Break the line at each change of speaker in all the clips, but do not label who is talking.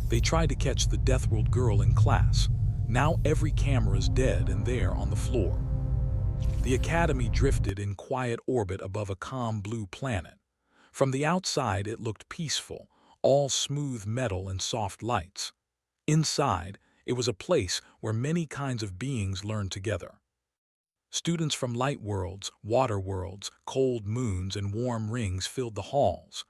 They tried to catch the Deathworld girl in class. Now every camera is dead and there on the floor. The Academy drifted in quiet orbit above a calm blue planet. From the outside it looked peaceful, all smooth metal and soft lights. Inside, it was a place where many kinds of beings learned together. Students from light worlds, water worlds, cold moons, and warm rings filled the halls.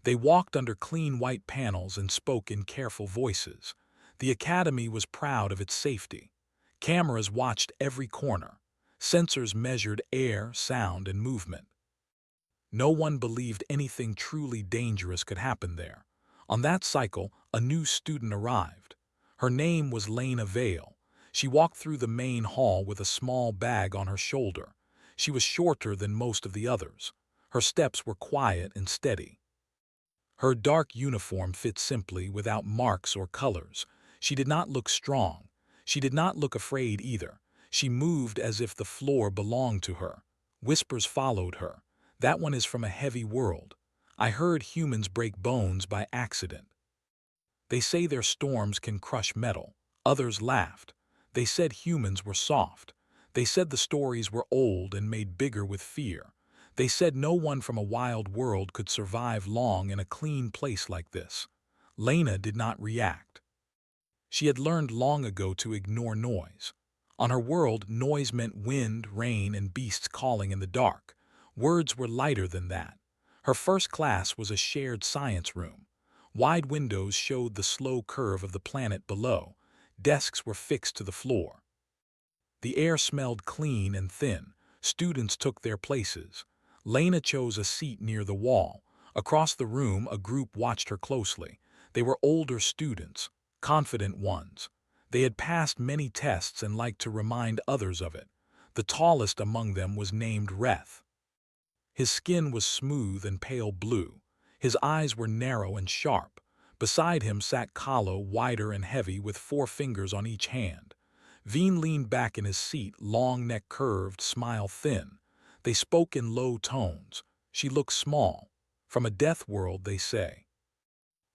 They walked under clean white panels and spoke in careful voices. The Academy was proud of its safety. Cameras watched every corner. Sensors measured air, sound, and movement. No one believed anything truly dangerous could happen there. On that cycle, a new student arrived. Her name was Lena Vale. She walked through the main hall with a small bag on her shoulder. She was shorter than most of the others. Her steps were quiet and steady. Her dark uniform fit simply, without marks or colors. She did not look strong. She did not look afraid either. She moved as if the floor belonged to her. Whispers followed her. "That one is from a heavy world. I heard humans break bones by accident. They say their storms can crush metal." Others laughed. They said humans were soft. They said the stories were old and made bigger with fear. They said no one from a wild world could survive long in a clean place like this. Lena did not react. She had learned long ago to ignore noise. On her world, noise meant wind, rain, and beasts calling in the dark. Words were lighter than that. Her first class was a shared science room. Wide windows showed the slow curve of the planet below. Desks were fixed to the floor. The air smelled clean and thin. Students took their places. Lena chose a seat near the wall. Across the room, a group watched her closely. They were older students, confident ones. They had passed many tests and liked to remind others of it. The tallest among them was named Reth. His skin was smooth and pale blue. His eyes were narrow and sharp. Beside him sat Kahlo, wider and heavy, with 4 fingers on each hand. Veen leaned back in his seat, long neck curved, smile thin. They spoke in low tones. She looked small. From a death world, they say.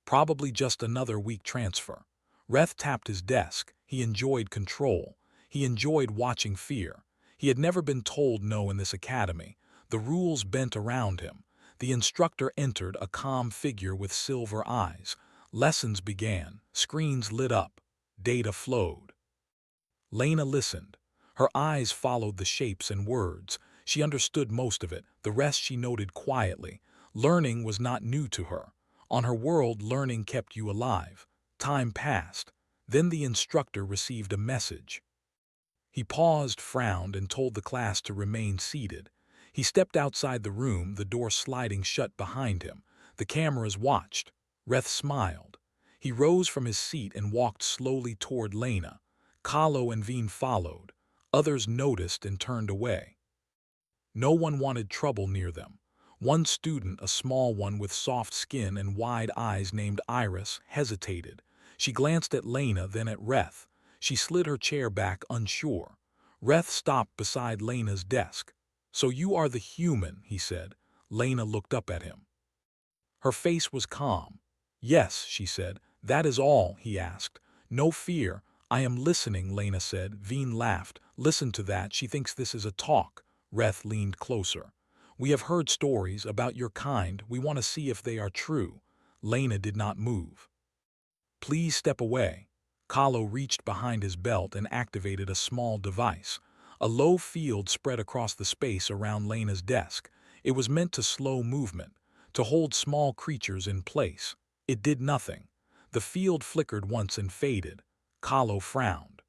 Probably just another weak transfer. Reth tapped his desk. He enjoyed control. He enjoyed watching fear. He had never been told no in this academy. The rules bent around him. The instructor entered, a calm figure with silver eyes. Lessons began. Screens lit up. Data flowed. Lena listened. Her eyes followed the shapes and words. She understood most of it. The rest she noted quietly. Learning was not new to her. On her world, learning kept you alive. Time passed. Then the instructor received a message. He paused, frowned, and told the class to remain seated. He stepped outside the room, the door sliding shut behind him. The cameras watched. Reth smiled. He rose from his seat and walked slowly toward Lena. Kahlo and Veen followed. Others noticed and turned away. No one wanted trouble near them. One student, a small one with soft skin and wide eyes named Iris, hesitated. She glanced at Lena, then at Reth. She slid her chair back, unsure. Reth stopped beside Lena's desk. "So you are the human," he said. Lena looked up at him. Her face was calm. "Yes," she said. "That is all," he asked. "No fear. I am listening," Lena said. Veen laughed. "Listen to that. She thinks this is a talk." Reth leaned closer. "We have heard stories about your kind. We want to see if they are true." Lena did not move. "Please step away." Kahlo reached behind his belt and activated a small device. A low field spread across the space around Lena's desk. It was meant to slow movement, to hold small creatures in place. It did nothing. The field flickered once and faded. Kahlo frowned.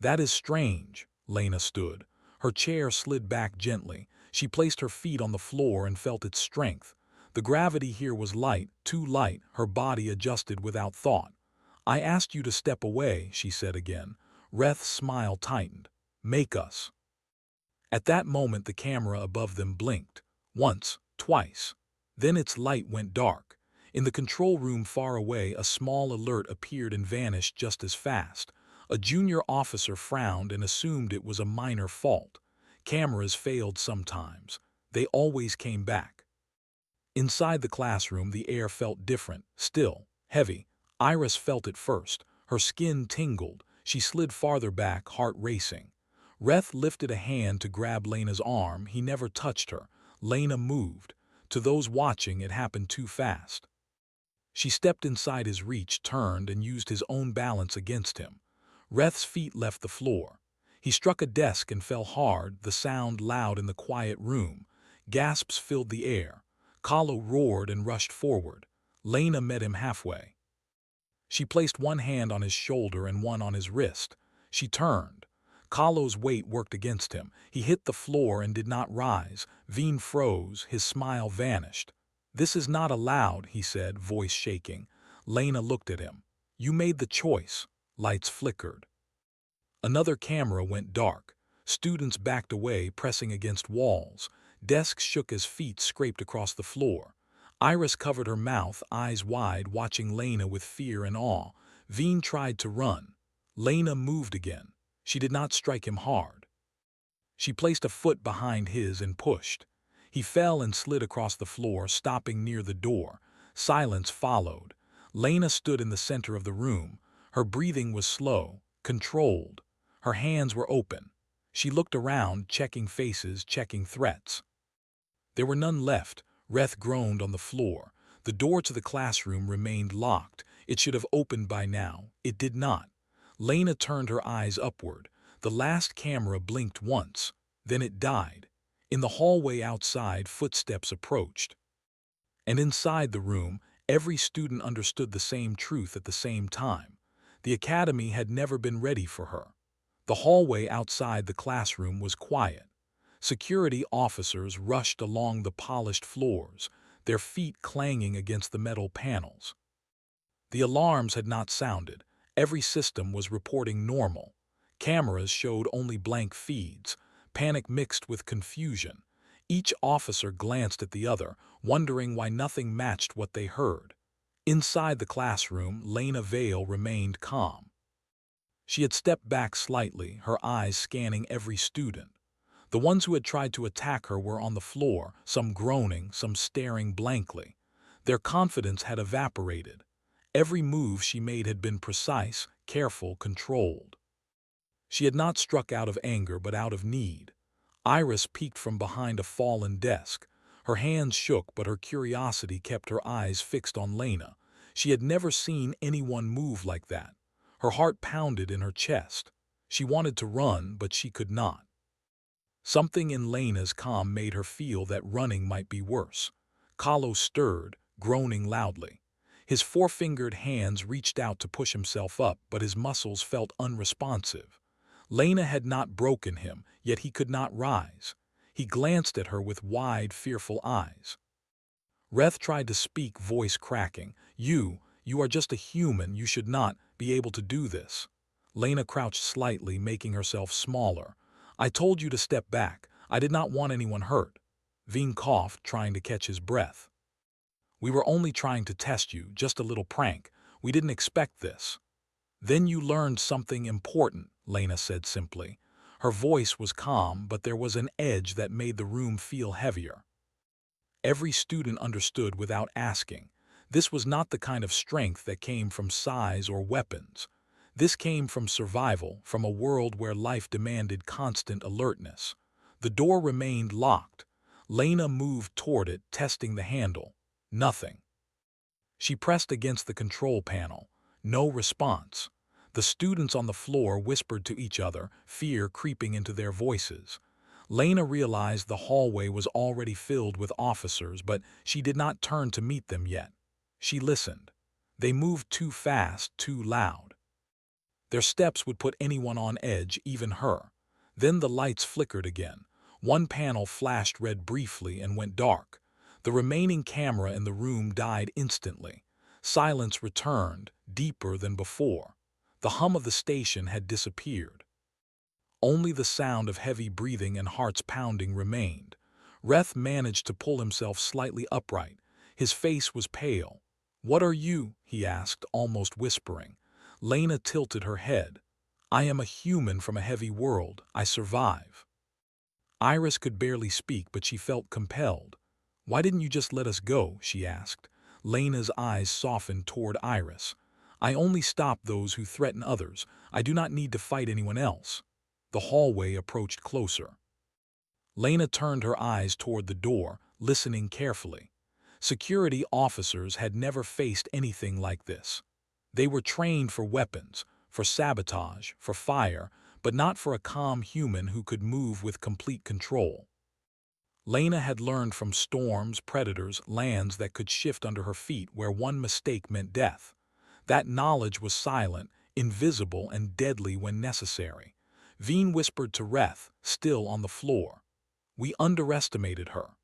"That is strange." Lena stood. Her chair slid back gently. She placed her feet on the floor and felt its strength. The gravity here was light, too light. Her body adjusted without thought. "I asked you to step away," she said again. Reth's smile tightened. "Make us." At that moment the camera above them blinked. Once, twice. Then its light went dark. In the control room far away, a small alert appeared and vanished just as fast. A junior officer frowned and assumed it was a minor fault. Cameras failed sometimes. They always came back. Inside the classroom, the air felt different, still, heavy. Iris felt it first. Her skin tingled. She slid farther back, heart racing. Reth lifted a hand to grab Lena's arm. He never touched her. Lena moved. To those watching, it happened too fast. She stepped inside his reach, turned, and used his own balance against him. Reth's feet left the floor. He struck a desk and fell hard, the sound loud in the quiet room. Gasps filled the air. Kahlo roared and rushed forward. Lena met him halfway. She placed one hand on his shoulder and one on his wrist. She turned. Kahlo's weight worked against him. He hit the floor and did not rise. Veen froze. His smile vanished. "This is not allowed," he said, voice shaking. Lena looked at him. "You made the choice." Lights flickered. Another camera went dark. Students backed away, pressing against walls. Desks shook as feet scraped across the floor. Iris covered her mouth, eyes wide, watching Lena with fear and awe. Veen tried to run. Lena moved again. She did not strike him hard. She placed a foot behind his and pushed. He fell and slid across the floor, stopping near the door. Silence followed. Lena stood in the center of the room. Her breathing was slow, controlled. Her hands were open. She looked around, checking faces, checking threats. There were none left. Reth groaned on the floor. The door to the classroom remained locked. It should have opened by now. It did not. Lena turned her eyes upward. The last camera blinked once. Then it died. In the hallway outside, footsteps approached. And inside the room, every student understood the same truth at the same time. The academy had never been ready for her. The hallway outside the classroom was quiet. Security officers rushed along the polished floors, their feet clanging against the metal panels. The alarms had not sounded. Every system was reporting normal. Cameras showed only blank feeds, panic mixed with confusion. Each officer glanced at the other, wondering why nothing matched what they heard. Inside the classroom, Lena Vale remained calm. She had stepped back slightly, her eyes scanning every student. The ones who had tried to attack her were on the floor, some groaning, some staring blankly. Their confidence had evaporated. Every move she made had been precise, careful, controlled. She had not struck out of anger, but out of need. Iris peeked from behind a fallen desk. Her hands shook, but her curiosity kept her eyes fixed on Lena. She had never seen anyone move like that. Her heart pounded in her chest. She wanted to run, but she could not. Something in Lena's calm made her feel that running might be worse. Kahlo stirred, groaning loudly. His four-fingered hands reached out to push himself up, but his muscles felt unresponsive. Lena had not broken him, yet he could not rise. He glanced at her with wide, fearful eyes. Reth tried to speak, voice cracking. You are just a human. You should not be able to do this." Lena crouched slightly, making herself smaller. "I told you to step back. I did not want anyone hurt." Veen coughed, trying to catch his breath. "We were only trying to test you, just a little prank. We didn't expect this." "Then you learned something important," Lena said simply. Her voice was calm, but there was an edge that made the room feel heavier. Every student understood without asking. This was not the kind of strength that came from size or weapons. This came from survival, from a world where life demanded constant alertness. The door remained locked. Lena moved toward it, testing the handle. Nothing. She pressed against the control panel. No response. The students on the floor whispered to each other, fear creeping into their voices. Lena realized the hallway was already filled with officers, but she did not turn to meet them yet. She listened. They moved too fast, too loud. Their steps would put anyone on edge, even her. Then the lights flickered again. One panel flashed red briefly and went dark. The remaining camera in the room died instantly. Silence returned, deeper than before. The hum of the station had disappeared. Only the sound of heavy breathing and hearts pounding remained. Reth managed to pull himself slightly upright. His face was pale. "What are you?" he asked, almost whispering. Lena tilted her head. "I am a human from a heavy world. I survive." Iris could barely speak, but she felt compelled. "Why didn't you just let us go?" she asked. Lena's eyes softened toward Iris. I only stop those who threaten others. I do not need to fight anyone else. The hallway approached closer. Lena turned her eyes toward the door, listening carefully. Security officers had never faced anything like this. They were trained for weapons, for sabotage, for fire, but not for a calm human who could move with complete control. Lena had learned from storms, predators, lands that could shift under her feet where one mistake meant death. That knowledge was silent, invisible, and deadly when necessary. Veen whispered to Reth, still on the floor. We underestimated her.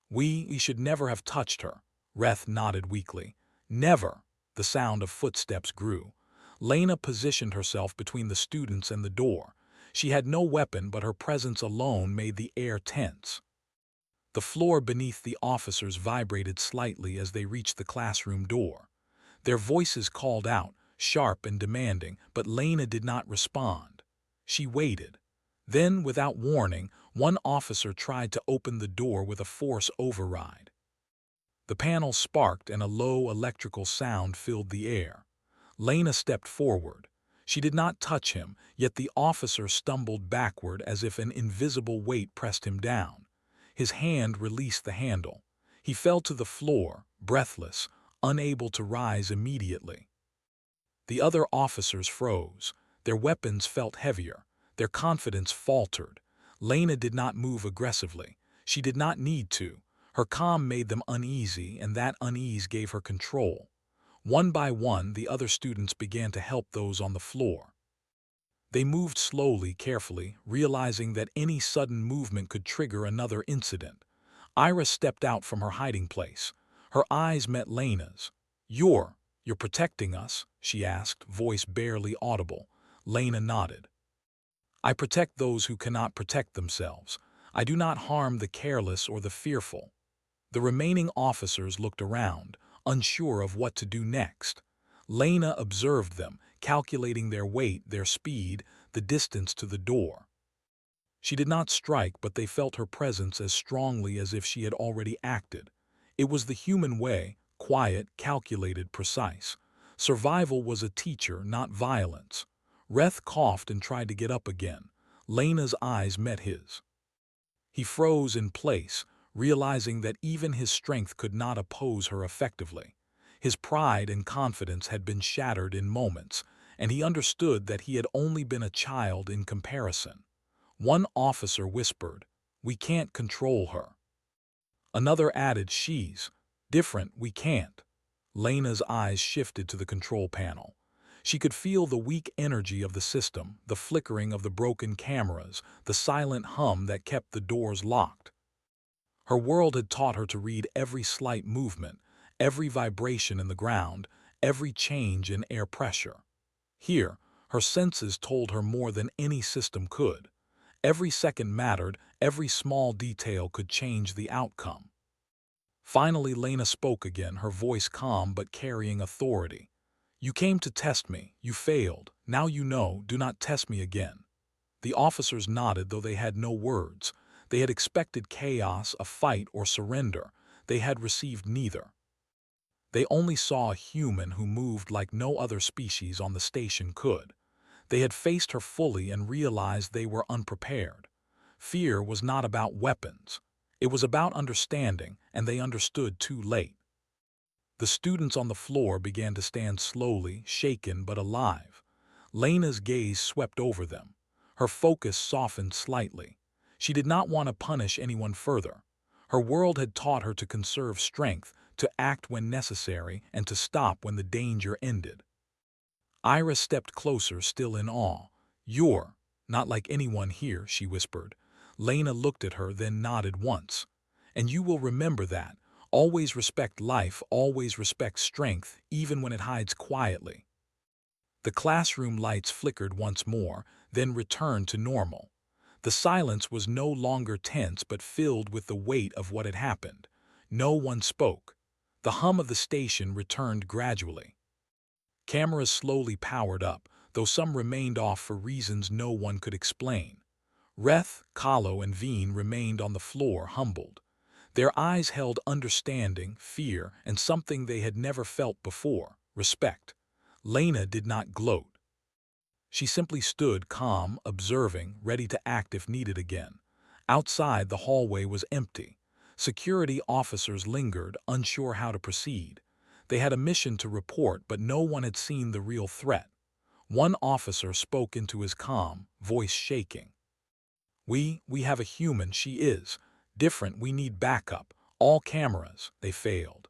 We should never have touched her. Reth nodded weakly. Never. The sound of footsteps grew. Lena positioned herself between the students and the door. She had no weapon, but her presence alone made the air tense. The floor beneath the officers vibrated slightly as they reached the classroom door. Their voices called out, sharp and demanding, but Lena did not respond. She waited. Then, without warning, one officer tried to open the door with a force override. The panel sparked and a low electrical sound filled the air. Lena stepped forward. She did not touch him, yet the officer stumbled backward as if an invisible weight pressed him down. His hand released the handle. He fell to the floor, breathless, unable to rise immediately. The other officers froze. Their weapons felt heavier. Their confidence faltered. Lena did not move aggressively. She did not need to. Her calm made them uneasy, and that unease gave her control. One by one, the other students began to help those on the floor. They moved slowly, carefully, realizing that any sudden movement could trigger another incident. Ira stepped out from her hiding place. Her eyes met Lena's. You're protecting us?" she asked, voice barely audible. Lena nodded. "I protect those who cannot protect themselves. I do not harm the careless or the fearful." The remaining officers looked around, unsure of what to do next. Lena observed them, calculating their weight, their speed, the distance to the door. She did not strike, but they felt her presence as strongly as if she had already acted. It was the human way, quiet, calculated, precise. Survival was a teacher, not violence. Reth coughed and tried to get up again. Lena's eyes met his. He froze in place, realizing that even his strength could not oppose her effectively. His pride and confidence had been shattered in moments, and he understood that he had only been a child in comparison. One officer whispered, "We can't control her." Another added, "She's different, we can't." Lena's eyes shifted to the control panel. She could feel the weak energy of the system, the flickering of the broken cameras, the silent hum that kept the doors locked. Her world had taught her to read every slight movement, every vibration in the ground, every change in air pressure. Here, her senses told her more than any system could. Every second mattered, every small detail could change the outcome. Finally, Lena spoke again, her voice calm but carrying authority. "You came to test me. You failed. Now you know. Do not test me again." The officers nodded, though they had no words. They had expected chaos, a fight, or surrender. They had received neither. They only saw a human who moved like no other species on the station could. They had faced her fully and realized they were unprepared. Fear was not about weapons. It was about understanding, and they understood too late. The students on the floor began to stand slowly, shaken but alive. Lena's gaze swept over them. Her focus softened slightly. She did not want to punish anyone further. Her world had taught her to conserve strength, to act when necessary, and to stop when the danger ended. Ira stepped closer, still in awe. "You're not like anyone here," she whispered. Lena looked at her, then nodded once. "And you will remember that. Always respect life, always respect strength, even when it hides quietly." The classroom lights flickered once more, then returned to normal. The silence was no longer tense but filled with the weight of what had happened. No one spoke. The hum of the station returned gradually. Cameras slowly powered up, though some remained off for reasons no one could explain. Reth, Kahlo, and Veen remained on the floor, humbled. Their eyes held understanding, fear, and something they had never felt before, respect. Lena did not gloat. She simply stood calm, observing, ready to act if needed again. Outside, the hallway was empty. Security officers lingered, unsure how to proceed. They had a mission to report, but no one had seen the real threat. One officer spoke into his calm, voice shaking. We have a human, she is. Different, we need backup. All cameras, they failed.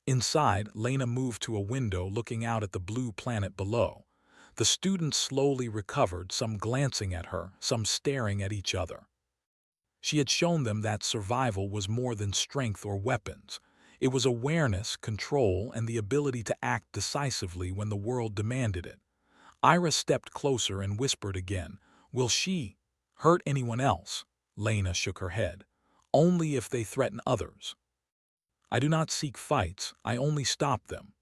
Inside, Lena moved to a window looking out at the blue planet below. The students slowly recovered, some glancing at her, some staring at each other. She had shown them that survival was more than strength or weapons. It was awareness, control, and the ability to act decisively when the world demanded it. Ira stepped closer and whispered again, "Will she hurt anyone else?" Lena shook her head. "Only if they threaten others. I do not seek fights, I only stop them."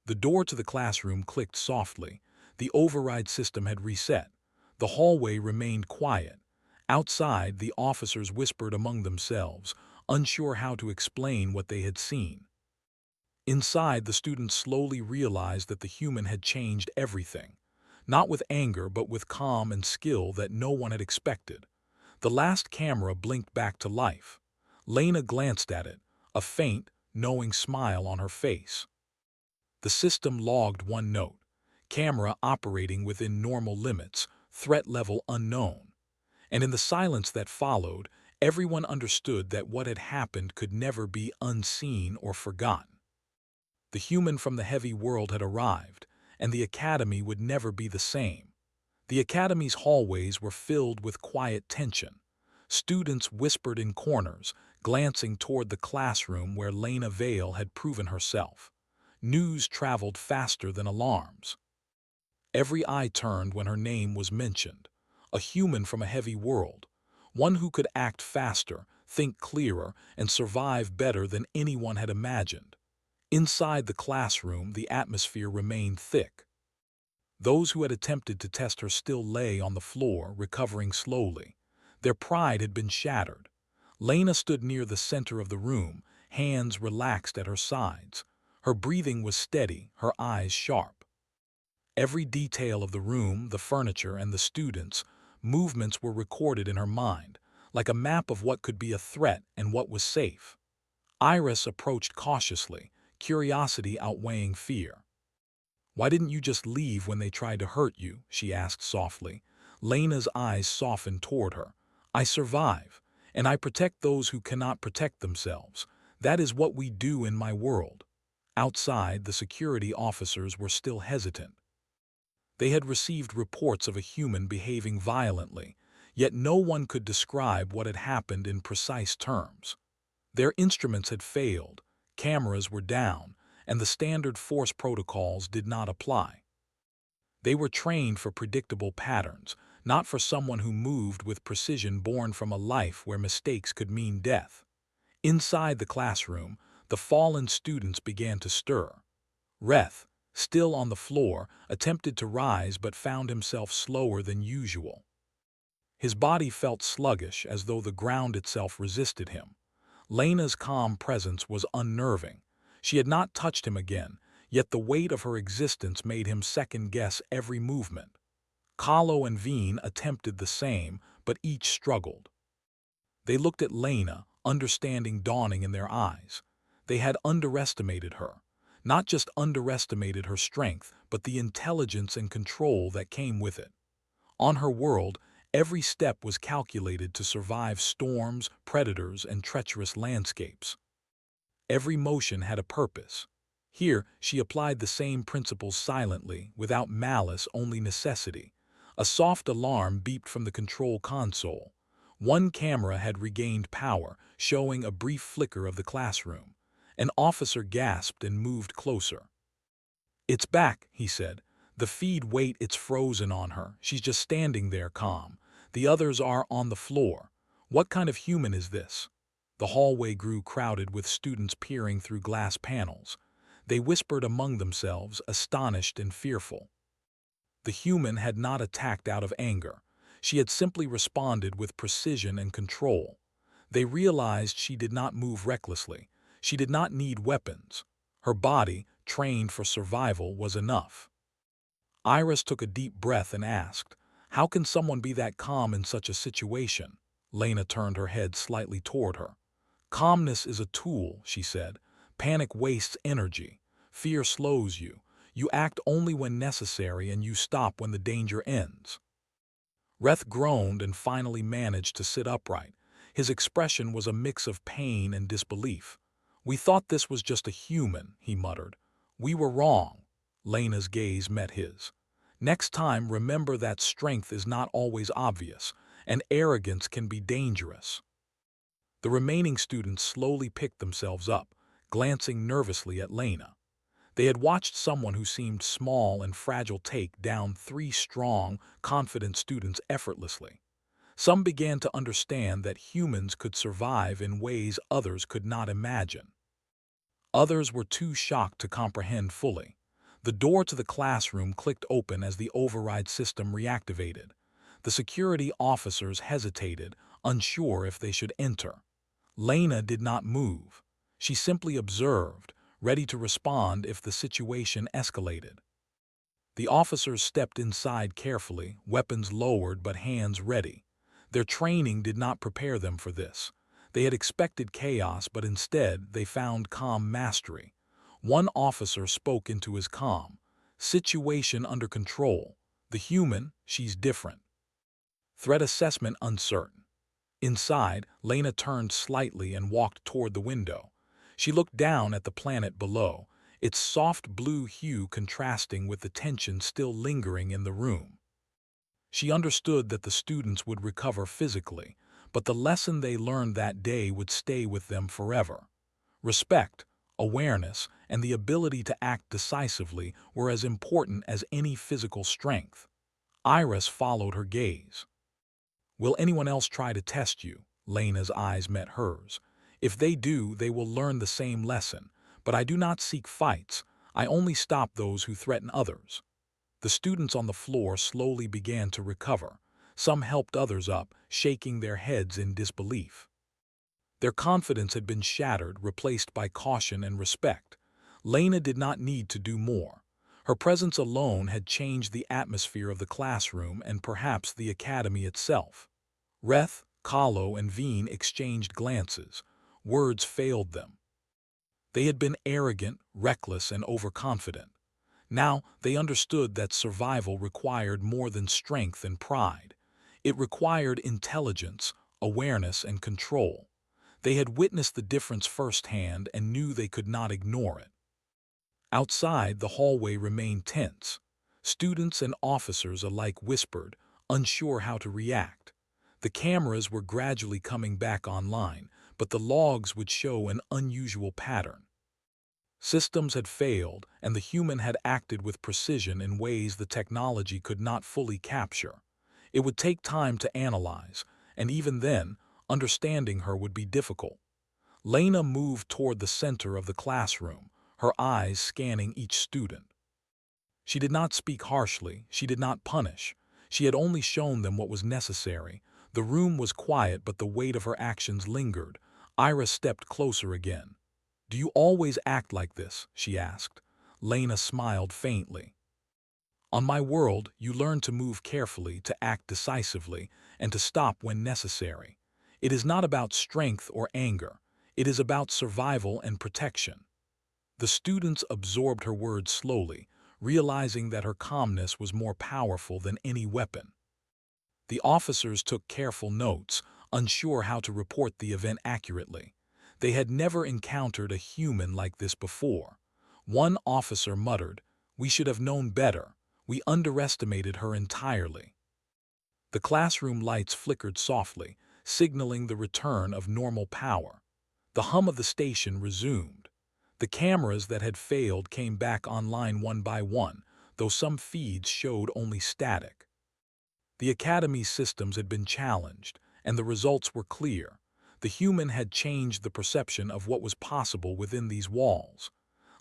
The door to the classroom clicked softly. The override system had reset. The hallway remained quiet. Outside, the officers whispered among themselves, unsure how to explain what they had seen. Inside, the students slowly realized that the human had changed everything. Not with anger, but with calm and skill that no one had expected. The last camera blinked back to life. Lena glanced at it, a faint, knowing smile on her face. The system logged one note: camera operating within normal limits, threat level unknown. And in the silence that followed, everyone understood that what had happened could never be unseen or forgotten. The human from the heavy world had arrived, and the academy would never be the same. The academy's hallways were filled with quiet tension. Students whispered in corners, glancing toward the classroom where Lena Vale had proven herself. News traveled faster than alarms. Every eye turned when her name was mentioned. A human from a heavy world. One who could act faster, think clearer, and survive better than anyone had imagined. Inside the classroom, the atmosphere remained thick. Those who had attempted to test her still lay on the floor, recovering slowly. Their pride had been shattered. Lena stood near the center of the room, hands relaxed at her sides. Her breathing was steady, her eyes sharp. Every detail of the room, the furniture, and the students' movements were recorded in her mind, like a map of what could be a threat and what was safe. Iris approached cautiously, curiosity outweighing fear. "Why didn't you just leave when they tried to hurt you?" she asked softly. Lena's eyes softened toward her. "I survive, and I protect those who cannot protect themselves. That is what we do in my world." Outside, the security officers were still hesitant. They had received reports of a human behaving violently, yet no one could describe what had happened in precise terms. Their instruments had failed, cameras were down, and the standard force protocols did not apply. They were trained for predictable patterns, not for someone who moved with precision born from a life where mistakes could mean death. Inside the classroom, the fallen students began to stir. Reth, still on the floor, attempted to rise but found himself slower than usual. His body felt sluggish, as though the ground itself resisted him. Lena's calm presence was unnerving. She had not touched him again, yet the weight of her existence made him second-guess every movement. Kahlo and Veen attempted the same, but each struggled. They looked at Lena, understanding dawning in their eyes. They had underestimated her. Not just underestimated her strength, but the intelligence and control that came with it. On her world, every step was calculated to survive storms, predators, and treacherous landscapes. Every motion had a purpose. Here, she applied the same principles silently, without malice, only necessity. A soft alarm beeped from the control console. One camera had regained power, showing a brief flicker of the classroom. An officer gasped and moved closer. "It's back," he said. "The feed, wait, it's frozen on her. She's just standing there calm. The others are on the floor. What kind of human is this?" The hallway grew crowded with students peering through glass panels. They whispered among themselves, astonished and fearful. The human had not attacked out of anger. She had simply responded with precision and control. They realized she did not move recklessly. She did not need weapons. Her body, trained for survival, was enough. Iris took a deep breath and asked, "How can someone be that calm in such a situation?" Lena turned her head slightly toward her. "Calmness is a tool," she said. "Panic wastes energy. Fear slows you. You act only when necessary and you stop when the danger ends." Reth groaned and finally managed to sit upright. His expression was a mix of pain and disbelief. "We thought this was just a human," he muttered. "We were wrong." Lena's gaze met his. "Next time, remember that strength is not always obvious, and arrogance can be dangerous." The remaining students slowly picked themselves up, glancing nervously at Lena. They had watched someone who seemed small and fragile take down three strong, confident students effortlessly. Some began to understand that humans could survive in ways others could not imagine. Others were too shocked to comprehend fully. The door to the classroom clicked open as the override system reactivated. The security officers hesitated, unsure if they should enter. Lena did not move. She simply observed, ready to respond if the situation escalated. The officers stepped inside carefully, weapons lowered but hands ready. Their training did not prepare them for this. They had expected chaos, but instead they found calm mastery. One officer spoke into his calm. "Situation under control. The human, she's different. Threat assessment uncertain." Inside, Lena turned slightly and walked toward the window. She looked down at the planet below, its soft blue hue contrasting with the tension still lingering in the room. She understood that the students would recover physically, but the lesson they learned that day would stay with them forever. Respect, awareness, and the ability to act decisively were as important as any physical strength. Iris followed her gaze. "Will anyone else try to test you?" Lena's eyes met hers. "If they do, they will learn the same lesson. But I do not seek fights. I only stop those who threaten others." The students on the floor slowly began to recover. Some helped others up, shaking their heads in disbelief. Their confidence had been shattered, replaced by caution and respect. Lena did not need to do more. Her presence alone had changed the atmosphere of the classroom and perhaps the academy itself. Reth, Kahlo, and Veen exchanged glances. Words failed them. They had been arrogant, reckless, and overconfident. Now they understood that survival required more than strength and pride. It required intelligence, awareness, and control. They had witnessed the difference firsthand and knew they could not ignore it. Outside, the hallway remained tense. Students and officers alike whispered, unsure how to react. The cameras were gradually coming back online, but the logs would show an unusual pattern. Systems had failed, and the human had acted with precision in ways the technology could not fully capture. It would take time to analyze, and even then, understanding her would be difficult. Lena moved toward the center of the classroom, her eyes scanning each student. She did not speak harshly, she did not punish. She had only shown them what was necessary. The room was quiet, but the weight of her actions lingered. Iris stepped closer again. "Do you always act like this?" she asked. Lena smiled faintly. "On my world, you learn to move carefully, to act decisively, and to stop when necessary. It is not about strength or anger. It is about survival and protection." The students absorbed her words slowly, realizing that her calmness was more powerful than any weapon. The officers took careful notes, unsure how to report the event accurately. They had never encountered a human like this before. One officer muttered, "We should have known better. We underestimated her entirely." The classroom lights flickered softly, signaling the return of normal power. The hum of the station resumed. The cameras that had failed came back online one by one, though some feeds showed only static. The Academy's systems had been challenged, and the results were clear. The human had changed the perception of what was possible within these walls.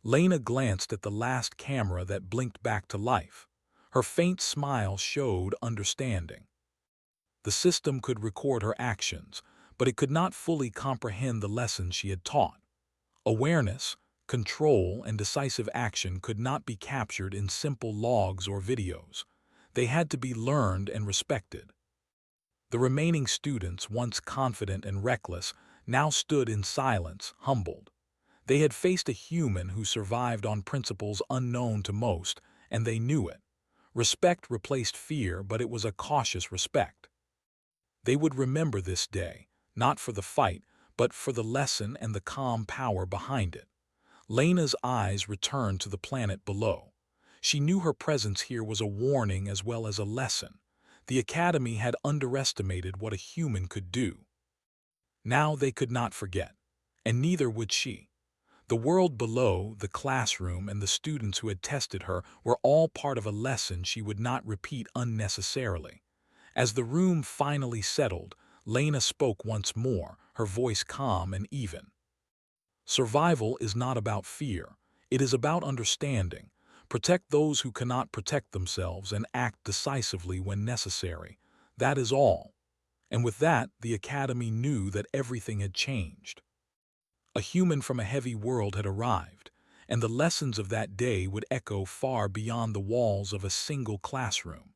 Lena glanced at the last camera that blinked back to life. Her faint smile showed understanding. The system could record her actions, but it could not fully comprehend the lessons she had taught. Awareness, Control and decisive action could not be captured in simple logs or videos. They had to be learned and respected. The remaining students, once confident and reckless, now stood in silence, humbled. They had faced a human who survived on principles unknown to most, and they knew it. Respect replaced fear, but it was a cautious respect. They would remember this day, not for the fight, but for the lesson and the calm power behind it. Lena's eyes returned to the planet below. She knew her presence here was a warning as well as a lesson. The Academy had underestimated what a human could do. Now they could not forget, and neither would she. The world below, the classroom, and the students who had tested her were all part of a lesson she would not repeat unnecessarily. As the room finally settled, Lena spoke once more, her voice calm and even. Survival is not about fear. It is about understanding. Protect those who cannot protect themselves and act decisively when necessary. That is all. And with that, the Academy knew that everything had changed. A human from a heavy world had arrived, and the lessons of that day would echo far beyond the walls of a single classroom.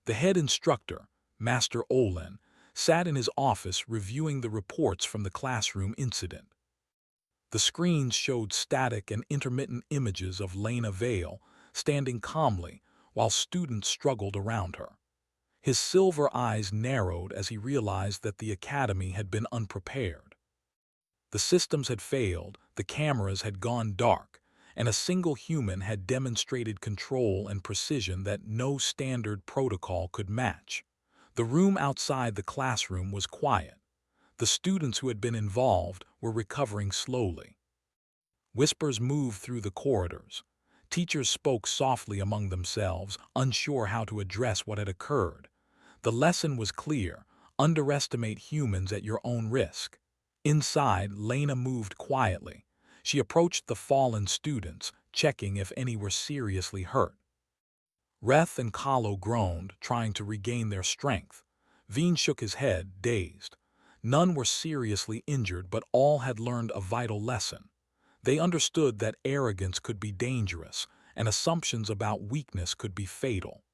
The head instructor, Master Olin, sat in his office reviewing the reports from the classroom incident. The screens showed static and intermittent images of Lena Vale standing calmly while students struggled around her. His silver eyes narrowed as he realized that the Academy had been unprepared. The systems had failed, the cameras had gone dark, and a single human had demonstrated control and precision that no standard protocol could match. The room outside the classroom was quiet. The students who had been involved were recovering slowly. Whispers moved through the corridors. Teachers spoke softly among themselves, unsure how to address what had occurred. The lesson was clear: underestimate humans at your own risk. Inside, Lena moved quietly. She approached the fallen students, checking if any were seriously hurt. Reth and Kahlo groaned, trying to regain their strength. Veen shook his head, dazed. None were seriously injured, but all had learned a vital lesson. They understood that arrogance could be dangerous, and assumptions about weakness could be fatal.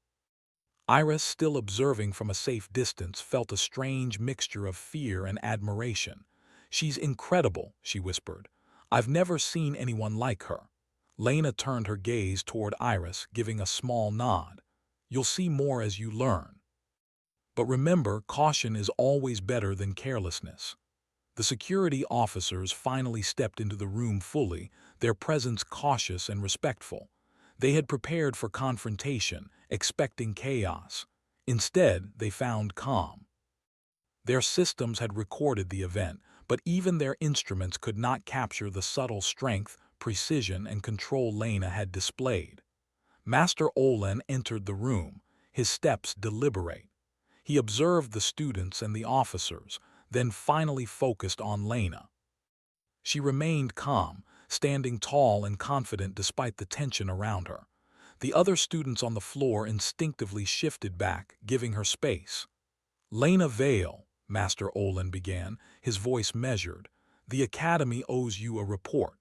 Iris, still observing from a safe distance, felt a strange mixture of fear and admiration. "She's incredible," she whispered. "I've never seen anyone like her." Lena turned her gaze toward Iris, giving a small nod. "You'll see more as you learn. But remember, caution is always better than carelessness." The security officers finally stepped into the room fully, their presence cautious and respectful. They had prepared for confrontation, expecting chaos. Instead, they found calm. Their systems had recorded the event, but even their instruments could not capture the subtle strength, precision, and control Lena had displayed. Master Olin entered the room, his steps deliberate. He observed the students and the officers, then finally focused on Lena. She remained calm, standing tall and confident despite the tension around her. The other students on the floor instinctively shifted back, giving her space. "Lena Vale," Master Olin began, his voice measured, "the Academy owes you a report.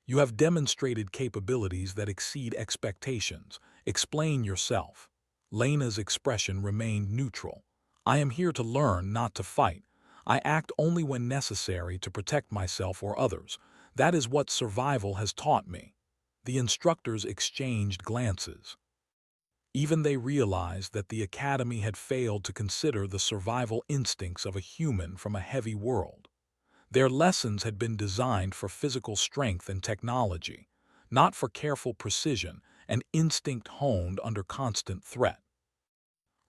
You have demonstrated capabilities that exceed expectations. Explain yourself." Lena's expression remained neutral. "I am here to learn, not to fight. I act only when necessary to protect myself or others. That is what survival has taught me." The instructors exchanged glances. Even they realized that the Academy had failed to consider the survival instincts of a human from a heavy world. Their lessons had been designed for physical strength and technology, not for careful precision and instinct honed under constant threat.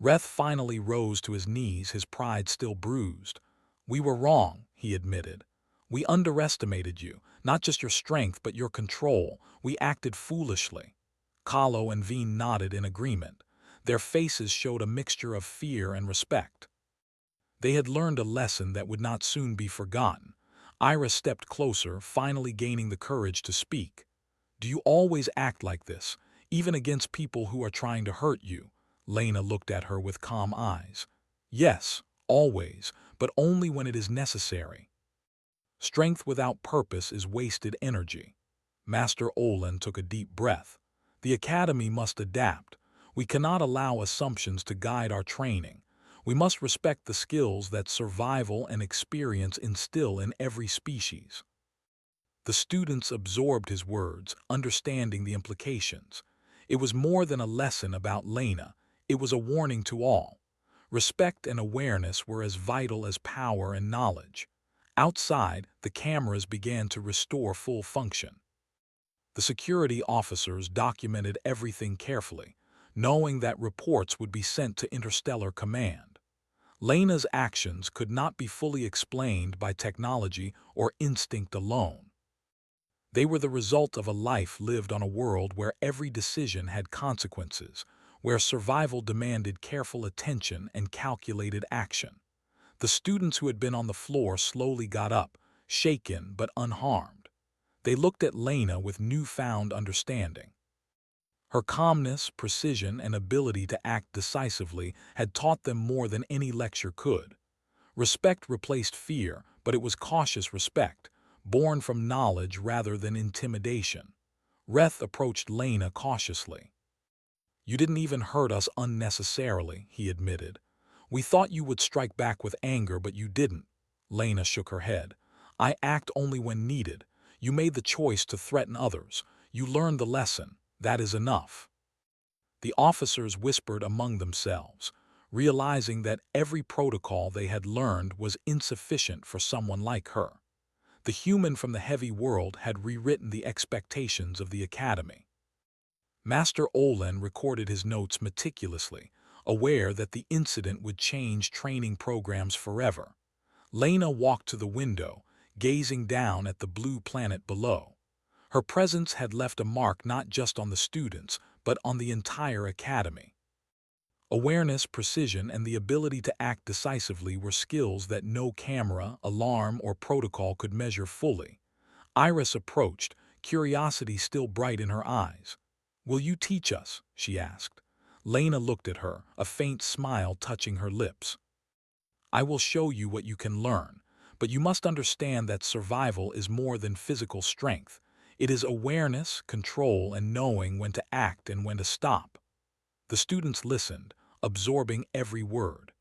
Reth finally rose to his knees, his pride still bruised. "We were wrong," he admitted. "We underestimated you, not just your strength but your control. We acted foolishly." Kahlo and Veen nodded in agreement. Their faces showed a mixture of fear and respect. They had learned a lesson that would not soon be forgotten. Iris stepped closer, finally gaining the courage to speak. "Do you always act like this, even against people who are trying to hurt you?" Lena looked at her with calm eyes. "Yes, always, but only when it is necessary. Strength without purpose is wasted energy." Master Olin took a deep breath. The Academy must adapt. We cannot allow assumptions to guide our training. We must respect the skills that survival and experience instill in every species. The students absorbed his words, understanding the implications. It was more than a lesson about Lena, it was a warning to all. Respect and awareness were as vital as power and knowledge. Outside, the cameras began to restore full function. The security officers documented everything carefully, knowing that reports would be sent to Interstellar Command. Lena's actions could not be fully explained by technology or instinct alone. They were the result of a life lived on a world where every decision had consequences, where survival demanded careful attention and calculated action. The students who had been on the floor slowly got up, shaken but unharmed. They looked at Lena with newfound understanding. Her calmness, precision, and ability to act decisively had taught them more than any lecture could. Respect replaced fear, but it was cautious respect, born from knowledge rather than intimidation. Reth approached Lena cautiously. "You didn't even hurt us unnecessarily," he admitted. "We thought you would strike back with anger, but you didn't." Lena shook her head. "I act only when needed. You made the choice to threaten others. You learned the lesson. That is enough." The officers whispered among themselves, realizing that every protocol they had learned was insufficient for someone like her. The human from the heavy world had rewritten the expectations of the Academy. Master Olin recorded his notes meticulously, aware that the incident would change training programs forever. Lena walked to the window, gazing down at the blue planet below. Her presence had left a mark not just on the students, but on the entire Academy. Awareness, precision, and the ability to act decisively were skills that no camera, alarm, or protocol could measure fully. Iris approached, curiosity still bright in her eyes. "Will you teach us?" she asked. Lena looked at her, a faint smile touching her lips. "I will show you what you can learn, but you must understand that survival is more than physical strength. It is awareness, control, and knowing when to act and when to stop." The students listened, absorbing every word.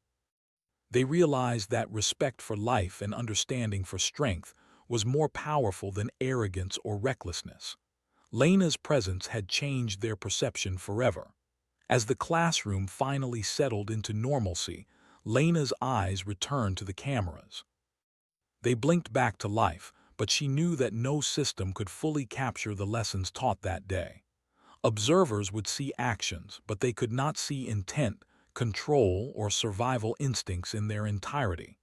They realized that respect for life and understanding for strength was more powerful than arrogance or recklessness. Lena's presence had changed their perception forever. As the classroom finally settled into normalcy, Lena's eyes returned to the cameras. They blinked back to life, but she knew that no system could fully capture the lessons taught that day. Observers would see actions, but they could not see intent, control, or survival instincts in their entirety.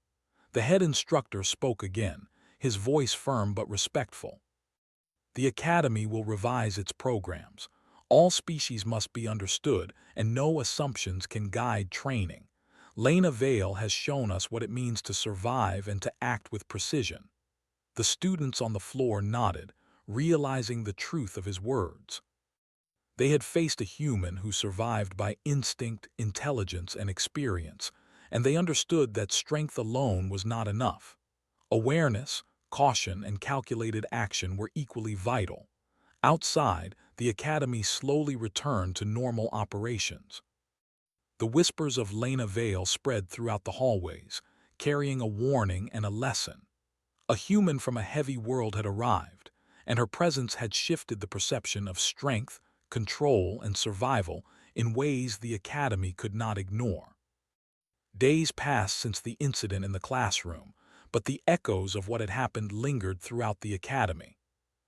The head instructor spoke again, his voice firm but respectful. "The Academy will revise its programs. All species must be understood, and no assumptions can guide training. Lena Vale has shown us what it means to survive and to act with precision." The students on the floor nodded, realizing the truth of his words. They had faced a human who survived by instinct, intelligence, and experience, and they understood that strength alone was not enough. Awareness, caution, and calculated action were equally vital. Outside, the Academy slowly returned to normal operations. The whispers of Lena Vale spread throughout the hallways, carrying a warning and a lesson. A human from a heavy world had arrived, and her presence had shifted the perception of strength, control, and survival in ways the Academy could not ignore. Days passed since the incident in the classroom, but the echoes of what had happened lingered throughout the Academy.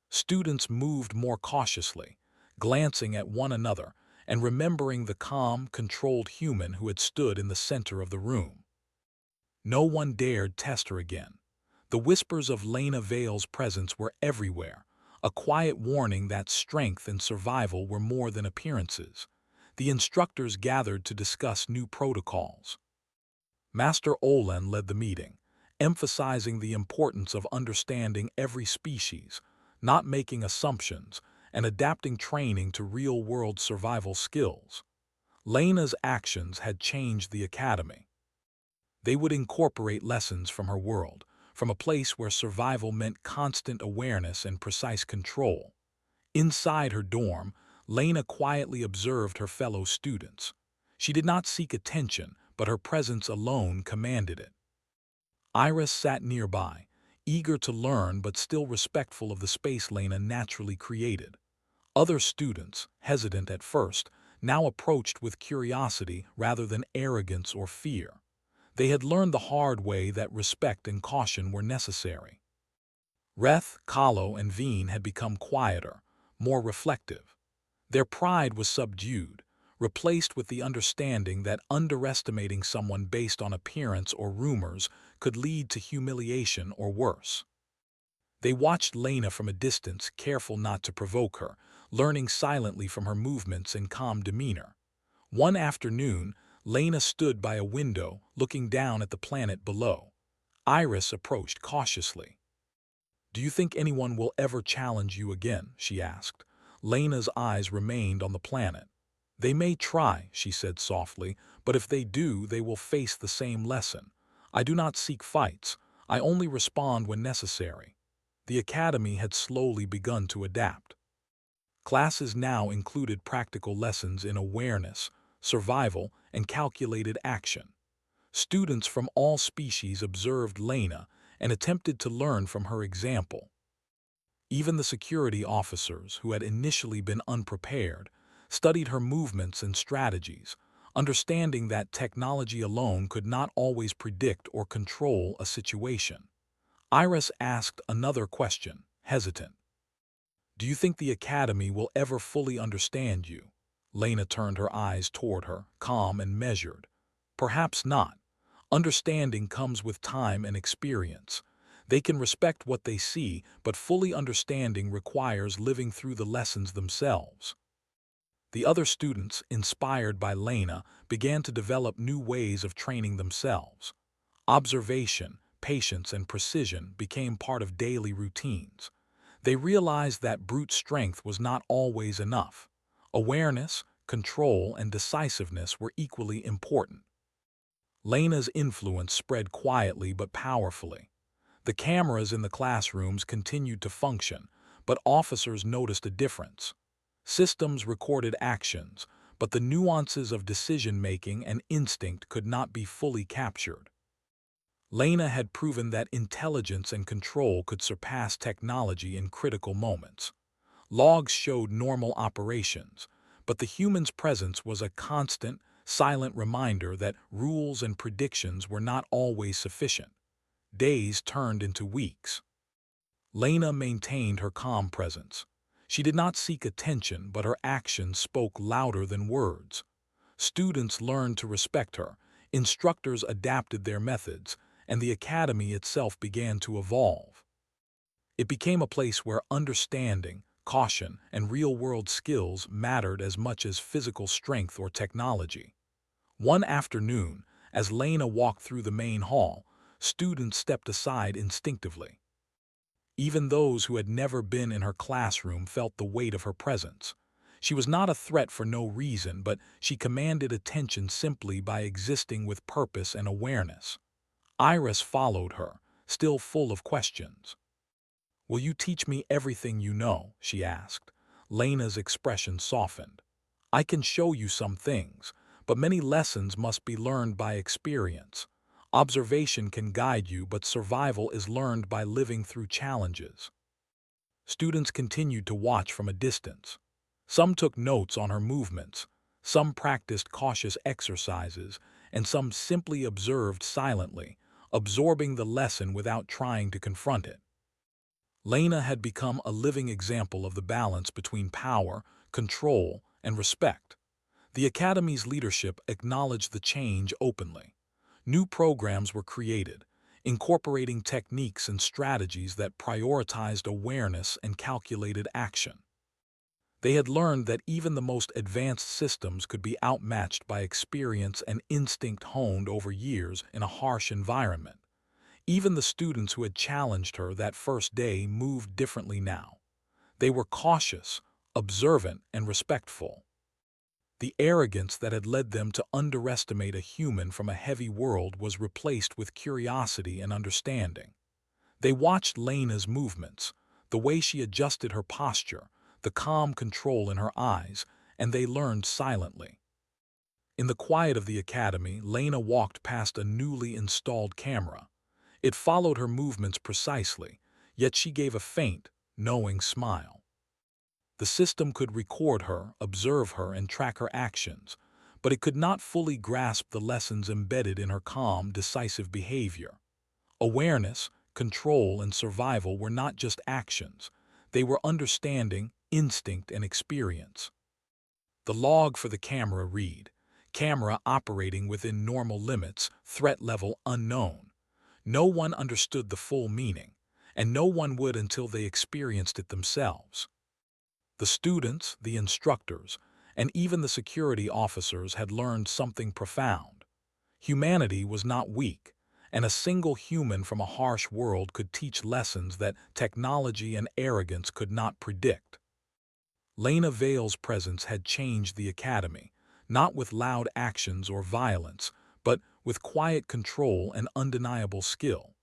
Students moved more cautiously, glancing at one another and remembering the calm, controlled human who had stood in the center of the room. No one dared test her again. The whispers of Lena Vale's presence were everywhere, a quiet warning that strength and survival were more than appearances. The instructors gathered to discuss new protocols. Master Olin led the meeting, emphasizing the importance of understanding every species, not making assumptions, and adapting training to real-world survival skills. Lena's actions had changed the Academy. They would incorporate lessons from her world, from a place where survival meant constant awareness and precise control. Inside her dorm, Lena quietly observed her fellow students. She did not seek attention, but her presence alone commanded it. Iris sat nearby, eager to learn but still respectful of the space Lena naturally created. Other students, hesitant at first, now approached with curiosity rather than arrogance or fear. They had learned the hard way that respect and caution were necessary. Reth, Kahlo, and Veen had become quieter, more reflective. Their pride was subdued, replaced with the understanding that underestimating someone based on appearance or rumors could lead to humiliation or worse. They watched Lena from a distance, careful not to provoke her, learning silently from her movements and calm demeanor. One afternoon, Lena stood by a window, looking down at the planet below. Iris approached cautiously. "Do you think anyone will ever challenge you again?" she asked. Lena's eyes remained on the planet. "They may try," she said softly, "but if they do, they will face the same lesson. I do not seek fights. I only respond when necessary." The academy had slowly begun to adapt. Classes now included practical lessons in awareness, survival, and calculated action. Students from all species observed Lena and attempted to learn from her example. Even the security officers, who had initially been unprepared, studied her movements and strategies, understanding that technology alone could not always predict or control a situation. Iris asked another question, hesitant. "Do you think the Academy will ever fully understand you?" Lena turned her eyes toward her, calm and measured. "Perhaps not. Understanding comes with time and experience. They can respect what they see, but fully understanding requires living through the lessons themselves." The other students, inspired by Lena, began to develop new ways of training themselves. Observation, patience, and precision became part of daily routines. They realized that brute strength was not always enough. Awareness, control, and decisiveness were equally important. Lena's influence spread quietly but powerfully. The cameras in the classrooms continued to function, but officers noticed a difference. Systems recorded actions, but the nuances of decision-making and instinct could not be fully captured. Lena had proven that intelligence and control could surpass technology in critical moments. Logs showed normal operations, but the human's presence was a constant, silent reminder that rules and predictions were not always sufficient. Days turned into weeks. Lena maintained her calm presence. She did not seek attention, but her actions spoke louder than words. Students learned to respect her, instructors adapted their methods, and the academy itself began to evolve. It became a place where understanding, caution, and real-world skills mattered as much as physical strength or technology. One afternoon, as Lena walked through the main hall, students stepped aside instinctively. Even those who had never been in her classroom felt the weight of her presence. She was not a threat for no reason, but she commanded attention simply by existing with purpose and awareness. Iris followed her, still full of questions. "Will you teach me everything you know?" she asked. Lena's expression softened. "I can show you some things, but many lessons must be learned by experience. Observation can guide you, but survival is learned by living through challenges." Students continued to watch from a distance. Some took notes on her movements, some practiced cautious exercises, and some simply observed silently, absorbing the lesson without trying to confront it. Lena had become a living example of the balance between power, control, and respect. The Academy's leadership acknowledged the change openly. New programs were created, incorporating techniques and strategies that prioritized awareness and calculated action. They had learned that even the most advanced systems could be outmatched by experience and instinct honed over years in a harsh environment. Even the students who had challenged her that first day moved differently now. They were cautious, observant, and respectful. The arrogance that had led them to underestimate a human from a heavy world was replaced with curiosity and understanding. They watched Lena's movements, the way she adjusted her posture, the calm control in her eyes, and they learned silently. In the quiet of the academy, Lena walked past a newly installed camera. It followed her movements precisely, yet she gave a faint, knowing smile. The system could record her, observe her, and track her actions, but it could not fully grasp the lessons embedded in her calm, decisive behavior. Awareness, control, and survival were not just actions. They were understanding, instinct, and experience. The log for the camera read, "Camera operating within normal limits, threat level unknown." No one understood the full meaning, and no one would until they experienced it themselves. The students, the instructors, and even the security officers had learned something profound. Humanity was not weak, and a single human from a harsh world could teach lessons that technology and arrogance could not predict. Lena Vale's presence had changed the academy, not with loud actions or violence, but with quiet control and undeniable skill.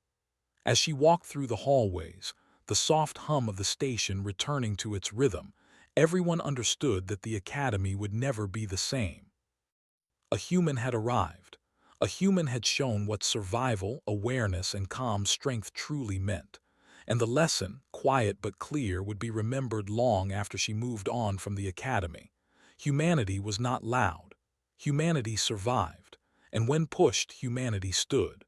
As she walked through the hallways, the soft hum of the station returning to its rhythm, everyone understood that the academy would never be the same. A human had arrived. A human had shown what survival, awareness, and calm strength truly meant. And the lesson, quiet but clear, would be remembered long after she moved on from the academy. Humanity was not loud. Humanity survived. And when pushed, humanity stood.